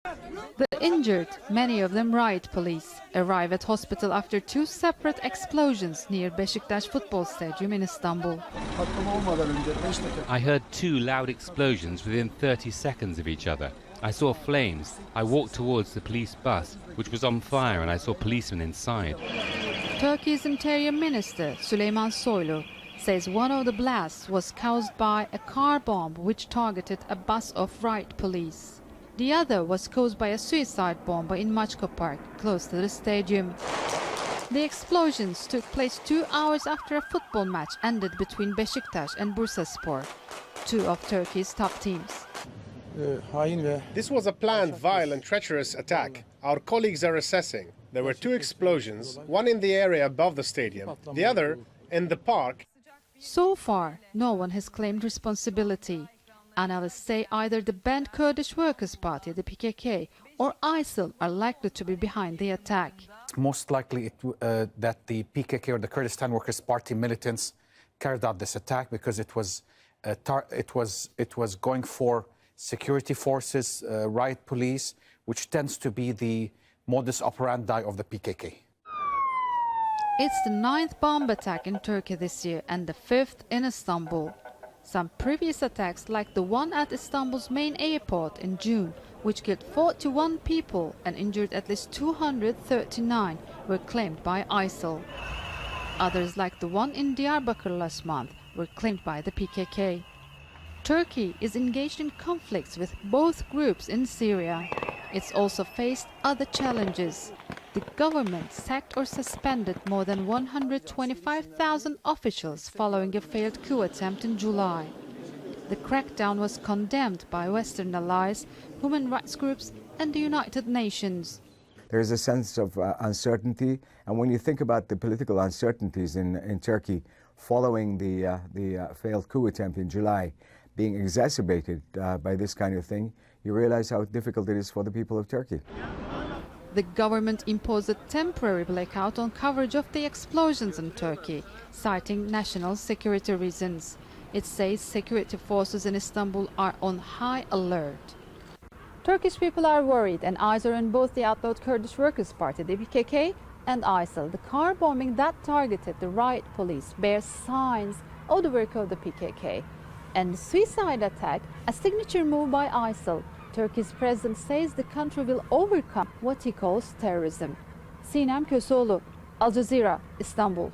The injured, many of them riot police, arrive at hospital after two separate explosions near Beşiktaş football stadium in Istanbul. I heard two loud explosions within 30 seconds of each other. I saw flames. I walked towards the police bus, which was on fire, and I saw policemen inside. Turkey's Interior Minister Süleyman Soylu says one of the blasts was caused by a car bomb which targeted a bus of riot police. The other was caused by a suicide bomber in Maçka Park, close to the stadium. The explosions took place 2 hours after a football match ended between Beşiktaş and Bursaspor, two of Turkey's top teams. This was a planned, violent, treacherous attack. Our colleagues are assessing. There were two explosions, one in the area above the stadium, the other in the park. So far, no one has claimed responsibility. Analysts say either the banned Kurdish Workers' Party, the PKK, or ISIL are likely to be behind the attack. It's most likely that the PKK or the Kurdistan Workers' Party militants carried out this attack because it was going for security forces, riot police, which tends to be the modus operandi of the PKK. It's the 9th bomb attack in Turkey this year and the 5th in Istanbul. Some previous attacks, like the one at Istanbul's main airport in June, which killed 41 people and injured at least 239, were claimed by ISIL. Others, like the one in Diyarbakir last month, were claimed by the PKK. Turkey is engaged in conflicts with both groups in Syria. It's also faced other challenges. The government sacked or suspended more than 125,000 officials following a failed coup attempt in July. The crackdown was condemned by Western allies, human rights groups and the United Nations. There is a sense of uncertainty, and when you think about the political uncertainties in Turkey following the failed coup attempt in July being exacerbated by this kind of thing, you realize how difficult it is for the people of Turkey. The government imposed a temporary blackout on coverage of the explosions in Turkey, citing national security reasons. It says security forces in Istanbul are on high alert. Turkish people are worried and eyes are on both the outlawed Kurdish Workers' Party, the PKK, and ISIL. The car bombing that targeted the riot police bears signs of the work of the PKK. And the suicide attack, a signature move by ISIL. Turkey's president says the country will overcome what he calls terrorism. Sinem, Koseoglu, Jazeera, Istanbul.